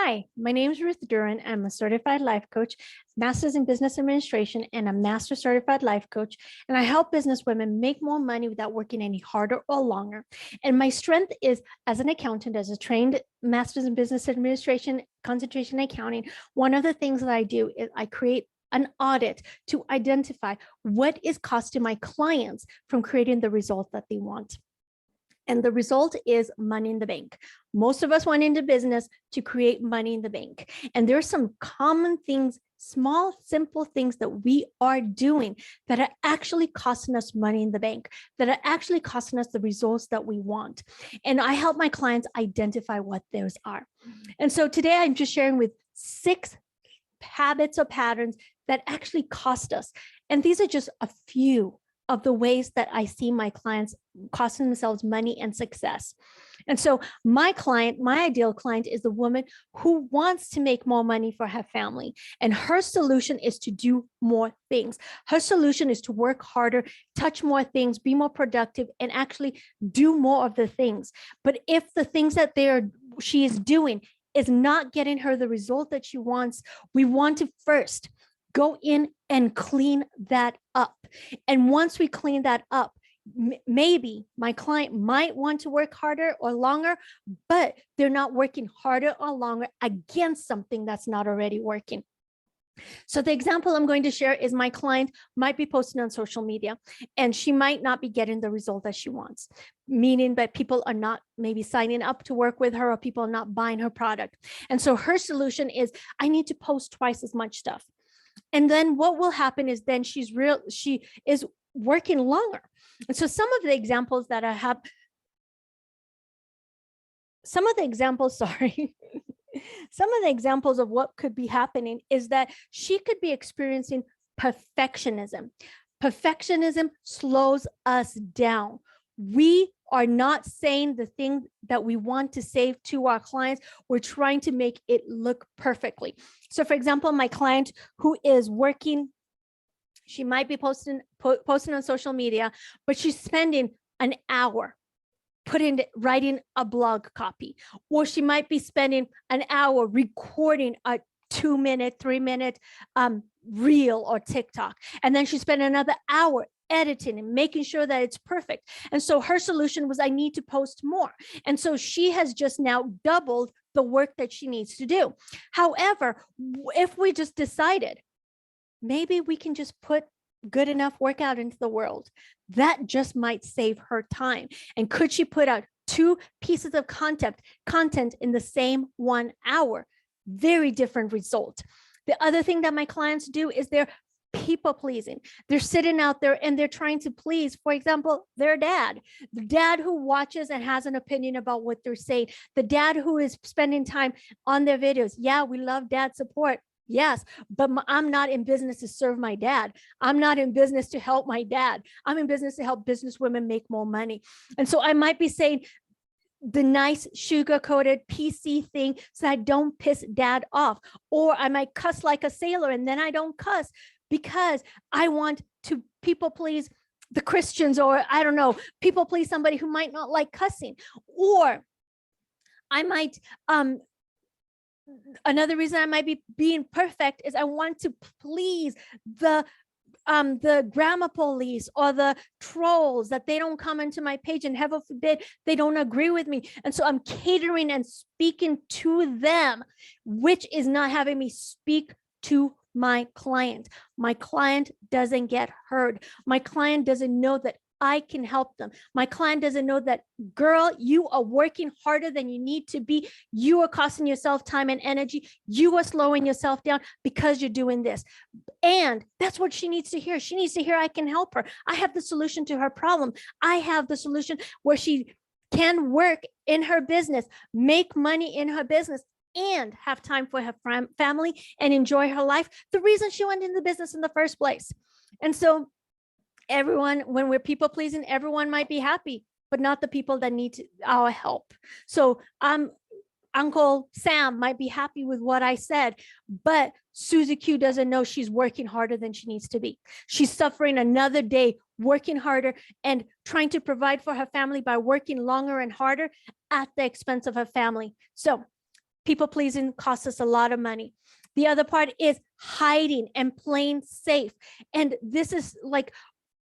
Hi, my name is Ruth Duran. I'm a certified life coach, master's in business administration, and a master certified life coach. And I help business women make more money without working any harder or longer. And my strength is as an accountant, as a trained master's in business administration, concentration in accounting. One of the things that I do is I create an audit to identify what is costing my clients from creating the result that they want. And the result is money in the bank. Most of us went into business to create money in the bank. And there are some common things, small, simple things that we are doing that are actually costing us money in the bank, that are actually costing us the results that we want. And I help my clients identify what those are. And so today I'm just sharing with 6 habits or patterns that actually cost us. And these are just a few of the ways that I see my clients costing themselves money and success. And so my ideal client is the woman who wants to make more money for her family. And her solution is to do more things. Her solution is to work harder, touch more things, be more productive, and actually do more of the things. But if the things that she is doing is not getting her the result that she wants, we want to first go in and clean that up. And once we clean that up, maybe my client might want to work harder or longer, but they're not working harder or longer against something that's not already working. So the example I'm going to share is my client might be posting on social media and she might not be getting the result that she wants, meaning that people are not maybe signing up to work with her or people are not buying her product. And so her solution is, I need to post twice as much stuff. And then what will happen is then she is working longer. And so some of the examples that I have, some of the examples of what could be happening is that she could be experiencing perfectionism. Perfectionism slows us down. We are not saying the thing that we want to say to our clients. We're trying to make it look perfectly. So for example, my client who is working, she might be posting on social media, but she's spending an hour writing a blog copy, or she might be spending an hour recording a 2-minute, 3-minute reel or TikTok. And then she spent another hour editing and making sure that it's perfect. And so her solution was, I need to post more. And so she has just now doubled the work that she needs to do. However, if we just decided, maybe we can just put good enough work out into the world, that just might save her time. And could she put out 2 pieces of content in the same 1 hour? Very different result. The other thing that my clients do is they're people pleasing. They're sitting out there and they're trying to please, for example, their dad, the dad who watches and has an opinion about what they're saying, the dad who is spending time on their videos. Yeah, we love dad support. Yes, but I'm not in business to serve my dad. I'm not in business to help my dad. I'm in business to help business women make more money. And so I might be saying the nice sugar-coated PC thing so I don't piss dad off, or I might cuss like a sailor and then I don't cuss because I want to people please the Christians, or I don't know, people please somebody who might not like cussing. Or I might another reason I might be being perfect is I want to please the grammar police or the trolls, that they don't come into my page, and heaven forbid they don't agree with me. And so I'm catering and speaking to them, which is not having me speak to my client. My client doesn't get heard. My client doesn't know that I can help them. My client doesn't know that, girl, you are working harder than you need to be. You are costing yourself time and energy. You are slowing yourself down because you're doing this. And that's what she needs to hear. She needs to hear I can help her. I have the solution to her problem. I have the solution where she can work in her business, make money in her business, and have time for her family and enjoy her life. The reason she went into business in the first place. And so everyone, when we're people pleasing, everyone might be happy, but not the people that need our help. So Uncle Sam might be happy with what I said, but Susie Q doesn't know she's working harder than she needs to be. She's suffering another day, working harder and trying to provide for her family by working longer and harder at the expense of her family. So People pleasing costs us a lot of money. The other part is hiding and playing safe. And this is like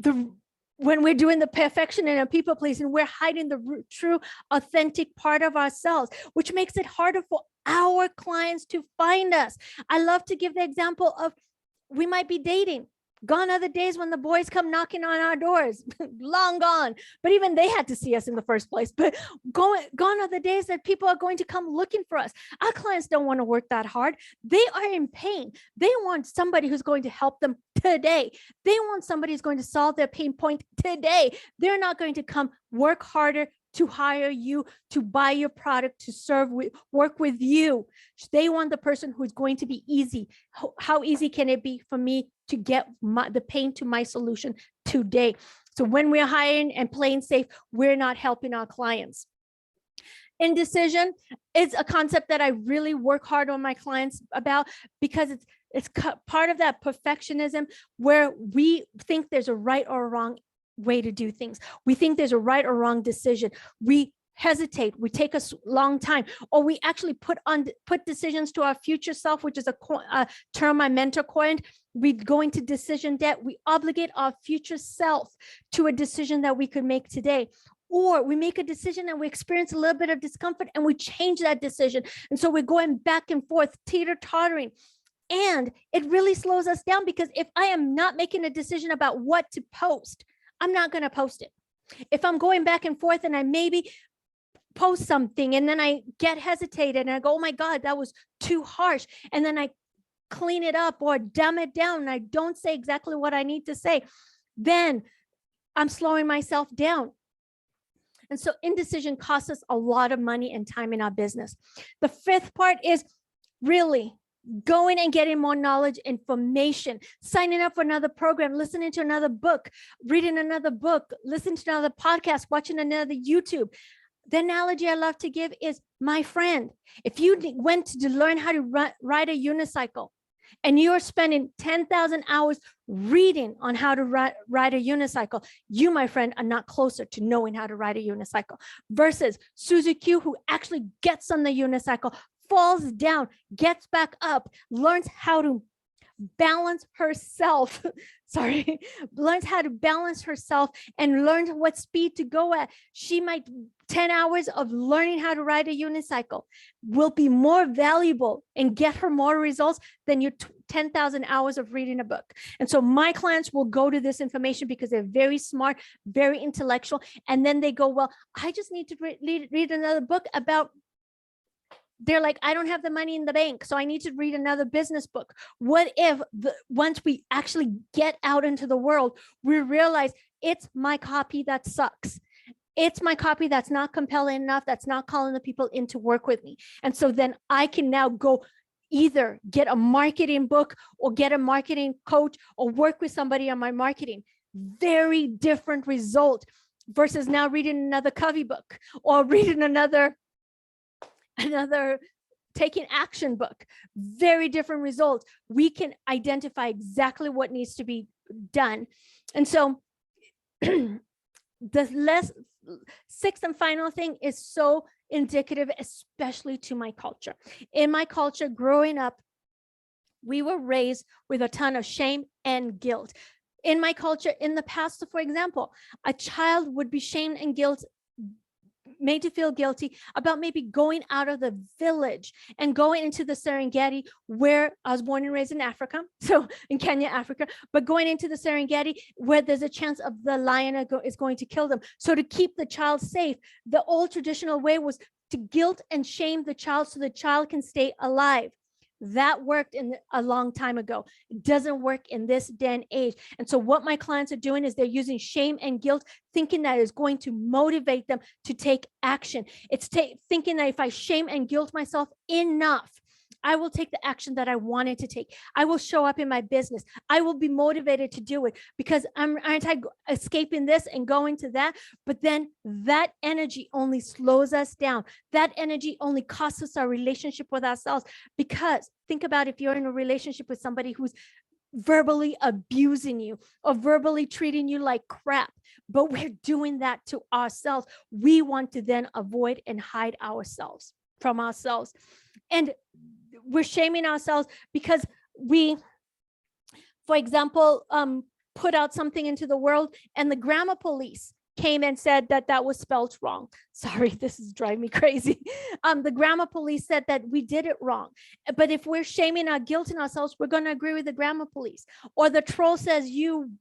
when we're doing the perfection and people pleasing, we're hiding the true, authentic part of ourselves, which makes it harder for our clients to find us. I love to give the example of, we might be dating. Gone are the days when the boys come knocking on our doors, long gone. But even they had to see us in the first place. But gone are the days that people are going to come looking for us. Our clients don't want to work that hard. They are in pain. They want somebody who's going to help them today. They want somebody who's going to solve their pain point today. They're not going to come work harder to hire you, to buy your product, to serve with, work with you. They want the person who's going to be easy. How easy can it be for me to get the pain to my solution today? So when we're hiring and playing safe, we're not helping our clients. Indecision is a concept that I really work hard on my clients about, because it's part of that perfectionism where we think there's a right or a wrong way to do things. We think there's a right or wrong decision. We hesitate, we take a long time, or we actually put decisions to our future self, which is a term my mentor coined. We go into decision debt. We obligate our future self to a decision that we could make today. Or we make a decision and we experience a little bit of discomfort and we change that decision. And so we're going back and forth, teeter-tottering. And it really slows us down, because if I am not making a decision about what to post, I'm not going to post it. If I'm going back and forth and I maybe post something and then I get hesitated and I go, oh my God, that was too harsh. And then I clean it up or dumb it down and I don't say exactly what I need to say, then I'm slowing myself down. And so indecision costs us a lot of money and time in our business. The fifth part is really going and getting more knowledge, information, signing up for another program, listening to another book, reading another book, listening to another podcast, watching another YouTube. The analogy I love to give is, my friend, if you went to learn how to ride a unicycle and you're spending 10,000 hours reading on how to ride a unicycle, you, my friend, are not closer to knowing how to ride a unicycle, versus Susie Q, who actually gets on the unicycle, falls down, gets back up, learns how to balance herself, learns how to balance herself and learns what speed to go at. She might, 10 hours of learning how to ride a unicycle will be more valuable and get her more results than your 10,000 hours of reading a book. And so my clients will go to this information because they're very smart, very intellectual. And then they go, well, I just need to read another book about, they're like, I don't have the money in the bank, so I need to read another business book. What if once we actually get out into the world, we realize it's my copy that sucks. It's my copy that's not compelling enough, that's not calling the people in to work with me. And so then I can now go either get a marketing book or get a marketing coach or work with somebody on my marketing. Very different result versus now reading another Covey book or reading another taking action book. Very different results. We can identify exactly what needs to be done. And so the sixth and final thing is so indicative, especially to my culture. In my culture, growing up, we were raised with a ton of shame and guilt. In my culture, in the past, for example, a child would be shamed and made to feel guilty about maybe going out of the village and going into the Serengeti, where I was born and raised in Africa, so in Kenya, Africa, but going into the Serengeti where there's a chance of the lion is going to kill them. So to keep the child safe, the old traditional way was to guilt and shame the child so the child can stay alive. That worked a long time ago. It doesn't work in this day and age. And so what my clients are doing is they're using shame and guilt, thinking that is going to motivate them to take action. It's thinking that if I shame and guilt myself enough, I will take the action that I wanted to take. I will show up in my business. I will be motivated to do it because aren't I escaping this and going to that? But then that energy only slows us down. That energy only costs us our relationship with ourselves. Because think about if you're in a relationship with somebody who's verbally abusing you or verbally treating you like crap, but we're doing that to ourselves. We want to then avoid and hide ourselves from ourselves. And we're shaming ourselves because we, for example, put out something into the world and the grammar police came and said that that was spelled wrong. Sorry, this is driving me crazy. The grammar police said that we did it wrong. But if we're shaming our guilt in ourselves, we're going to agree with the grammar police. Or the troll says you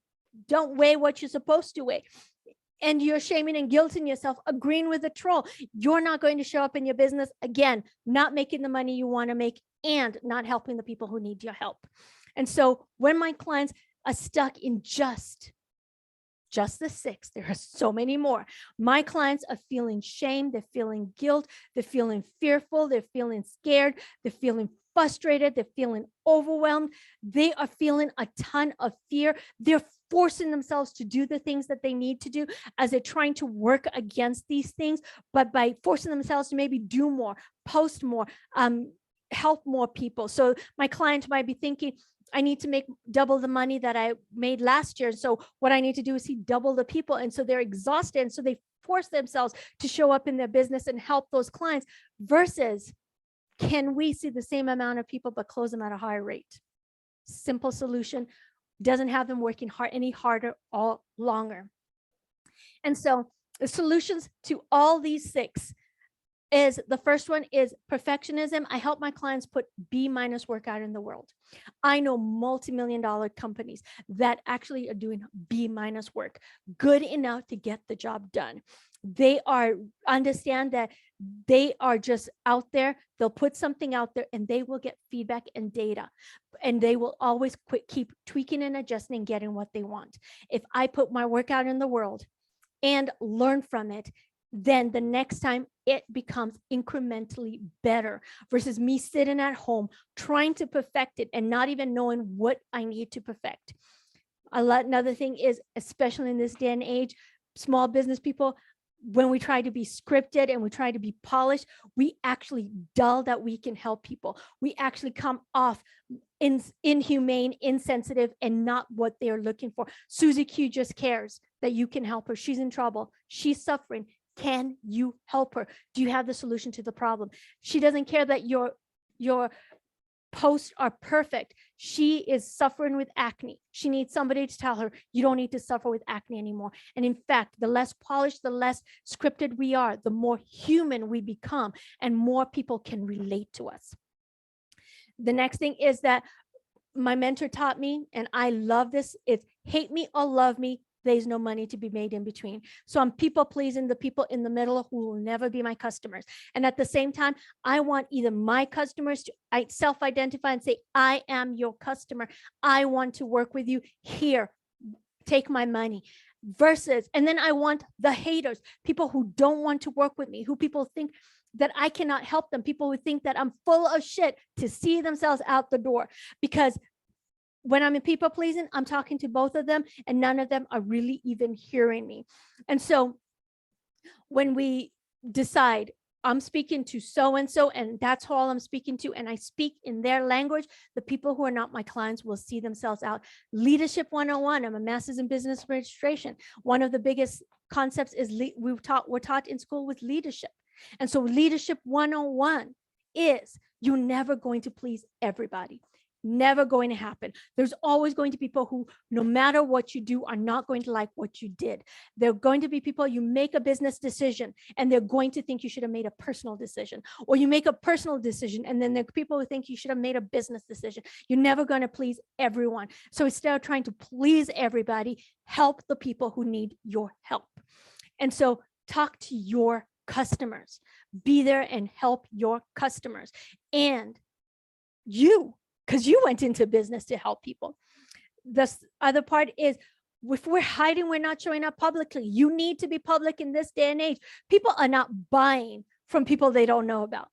don't weigh what you're supposed to weigh, and you're shaming and guilting yourself, agreeing with the troll. You're not going to show up in your business, again, not making the money you want to make and not helping the people who need your help. And so when my clients are stuck in just the 6, there are so many more. My clients are feeling shame, they're feeling guilt, they're feeling fearful, they're feeling scared, they're feeling frustrated, they're feeling overwhelmed, they are feeling a ton of fear. They're forcing themselves to do the things that they need to do as they're trying to work against these things, but by forcing themselves to maybe do more, post more, help more people. So my client might be thinking, I need to make double the money that I made last year. So what I need to do is see double the people. And so they're exhausted. And so they force themselves to show up in their business and help those clients, versus can we see the same amount of people, but close them at a higher rate? Simple solution, doesn't have them working hard any harder or longer. And so the solutions to all these 6 is, the first one is perfectionism. I help my clients put B- work out in the world. I know multi-million-dollar companies that actually are doing B- work, good enough to get the job done. They understand that they are just out there. They'll put something out there and they will get feedback and data, and they will always keep tweaking and adjusting and getting what they want. If I put my work out in the world and learn from it, then the next time it becomes incrementally better, versus me sitting at home trying to perfect it and not even knowing what I need to perfect. Another thing is, especially in this day and age, small business people, when we try to be scripted and we try to be polished, we actually dull that we can help people. We actually come off inhumane, insensitive, and not what they're looking for. Susie Q just cares that you can help her. She's in trouble. She's suffering. Can you help her? Do you have the solution to the problem? She doesn't care that your posts are perfect. She is suffering with acne. She needs somebody to tell her, you don't need to suffer with acne anymore. And in fact, the less polished, the less scripted we are, the more human we become, and more people can relate to us. The next thing is that my mentor taught me, and I love this, it's hate me or love me, there's no money to be made in between. So I'm people pleasing the people in the middle who will never be my customers. And at the same time, I want either my customers to self-identify and say, I am your customer. I want to work with you. Here, take my money. Versus, and then I want the haters, people who don't want to work with me, who people think that I cannot help them, people who think that I'm full of shit, to see themselves out the door. Because when I'm in people pleasing, I'm talking to both of them and none of them are really even hearing me. And so when we decide I'm speaking to so-and-so and that's all I'm speaking to, and I speak in their language, the people who are not my clients will see themselves out. Leadership 101, I'm a master's in business administration. One of the biggest concepts is we're taught in school with leadership. And so leadership 101 is, you're never going to please everybody. Never going to happen. There's always going to be people who, no matter what you do, are not going to like what you did. There are going to be people, you make a business decision and they're going to think you should have made a personal decision, or you make a personal decision and then there are people who think you should have made a business decision. You're never going to please everyone. So instead of trying to please everybody, help the people who need your help. And so talk to your customers, be there and help your customers. And because you went into business to help people. The other part is, if we're hiding, we're not showing up publicly. You need to be public in this day and age. People are not buying from people they don't know about.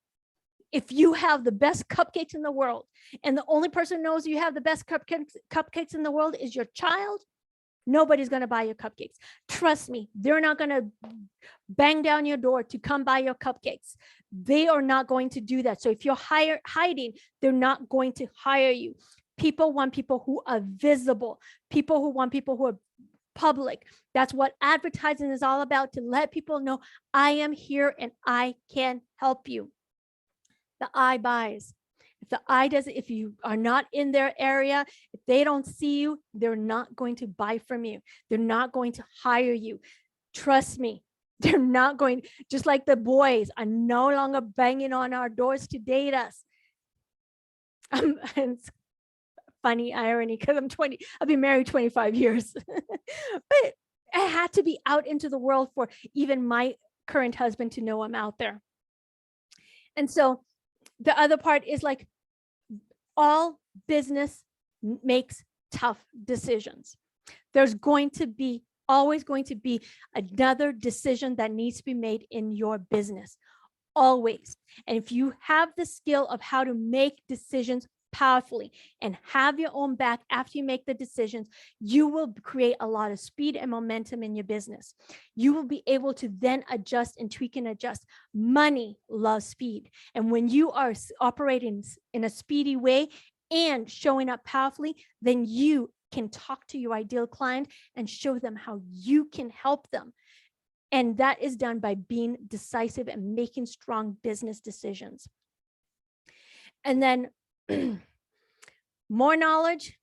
If you have the best cupcakes in the world and the only person who knows you have the best cupcakes in the world is your child, nobody's going to buy your cupcakes. Trust me, they're not going to bang down your door to come buy your cupcakes. They are not going to do that. So if you're hiding, they're not going to hire you. People want people who are visible. People who want people who are public. That's what advertising is all about, to let people know I am here and I can help you. The eye buys. If the eye doesn't, if you are not in their area, if they don't see you, they're not going to buy from you. They're not going to hire you. Trust me, they're not going, just like the boys are no longer banging on our doors to date us. It's funny irony because I've been married 25 years, but I had to be out into the world for even my current husband to know I'm out there. And so the other part is like, all business makes tough decisions. There's always going to be another decision that needs to be made in your business, always. And if you have the skill of how to make decisions powerfully and have your own back after you make the decisions, you will create a lot of speed and momentum in your business. You will be able to then adjust and tweak and adjust. Money loves speed. And when you are operating in a speedy way and showing up powerfully, then you can talk to your ideal client and show them how you can help them. And that is done by being decisive and making strong business decisions. And then more knowledge,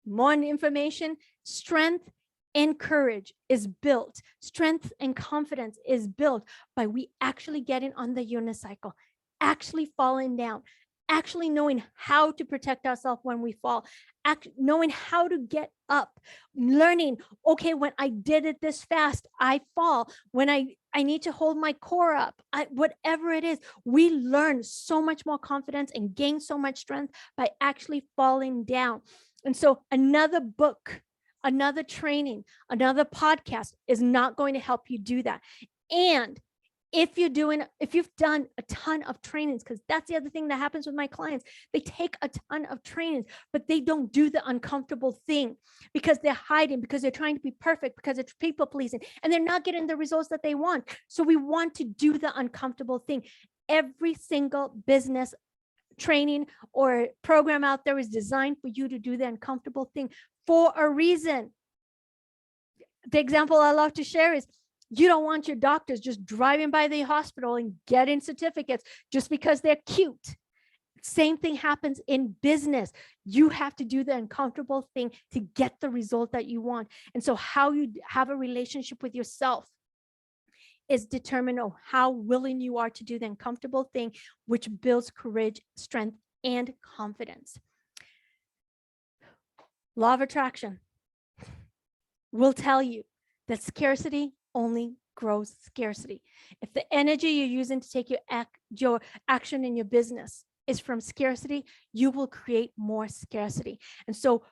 more information, strength and courage is built. Strength and confidence is built by we actually getting on the unicycle, actually falling down, actually knowing how to protect ourselves when we fall, knowing how to get up, learning, okay, when I did it this fast, I fall. When I need to hold my core up, whatever it is, we learn so much more confidence and gain so much strength by actually falling down. And so another book, another training, another podcast is not going to help you do that. And if you've done a ton of trainings, because that's the other thing that happens with my clients, they take a ton of trainings, but they don't do the uncomfortable thing because they're hiding, because they're trying to be perfect, because it's people pleasing, and they're not getting the results that they want. So we want to do the uncomfortable thing. Every single business training or program out there is designed for you to do the uncomfortable thing for a reason. The example I love to share is, you don't want your doctors just driving by the hospital and getting certificates just because they're cute. Same thing happens in business. You have to do the uncomfortable thing to get the result that you want. And so how you have a relationship with yourself is determined on how willing you are to do the uncomfortable thing, which builds courage, strength, and confidence. Law of attraction will tell you that scarcity only grows scarcity. If the energy you're using to take your action in your business is from scarcity, you will create more scarcity. And so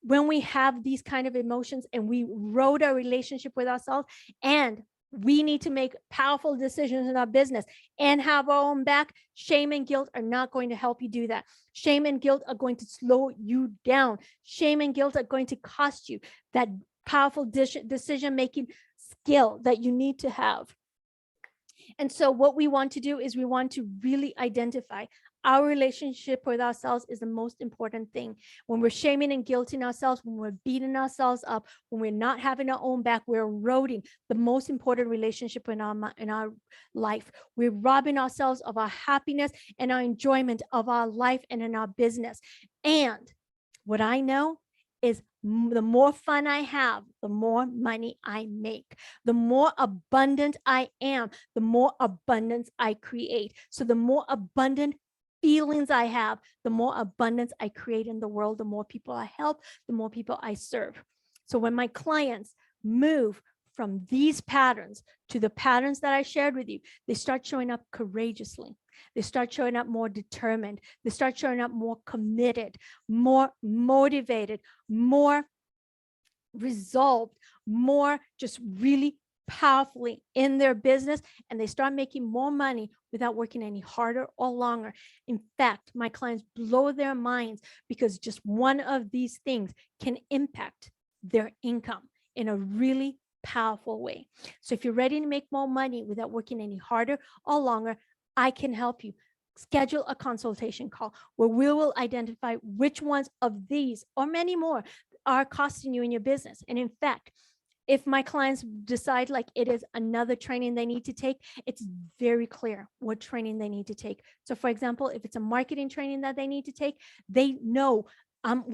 when we have these kind of emotions and we erode our relationship with ourselves, and we need to make powerful decisions in our business and have our own back, shame and guilt are not going to help you do that. Shame and guilt are going to slow you down. Shame and guilt are going to cost you that powerful decision-making skill that you need to have. And so what we want to do is we want to really identify our relationship with ourselves is the most important thing. When we're shaming and guilting ourselves, when we're beating ourselves up, when we're not having our own back, we're eroding the most important relationship in our life. We're robbing ourselves of our happiness and our enjoyment of our life and in our business. And what I know is the more fun I have, the more money I make. The more abundant I am, the more abundance I create. So the more abundant feelings I have, the more abundance I create in the world, the more people I help, the more people I serve. So when my clients move from these patterns to the patterns that I shared with you, they start showing up courageously. They start showing up more determined. They start showing up more committed, more motivated, more resolved, more just really powerfully in their business, and they start making more money without working any harder or longer. In fact, my clients blow their minds because just one of these things can impact their income in a really powerful way. So if you're ready to make more money without working any harder or longer, I can help you. Schedule a consultation call where we will identify which ones of these or many more are costing you in your business. And in fact, If my clients decide like it is another training they need to take, it's very clear what training they need to take. So for example, if it's a marketing training that they need to take, they know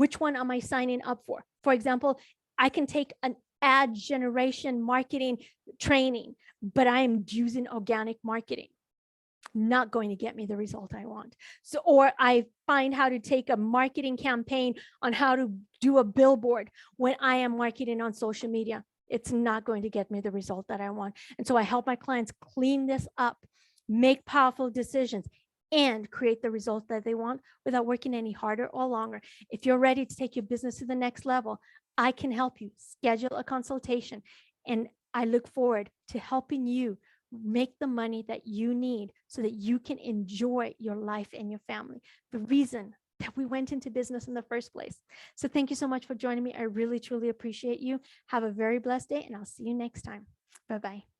which one am I signing up for. For example, I can take an ad generation marketing training, but I am using organic marketing, not going to get me the result I want. So, or I find how to take a marketing campaign on how to do a billboard when I am marketing on social media. It's not going to get me the result that I want. And so I help my clients clean this up, make powerful decisions, and create the result that they want without working any harder or longer. If you're ready to take your business to the next level, I can help you schedule a consultation. And I look forward to helping you make the money that you need so that you can enjoy your life and your family. The reason that we went into business in the first place. So thank you so much for joining me. I really, truly appreciate you. Have a very blessed day, and I'll see you next time. Bye-bye.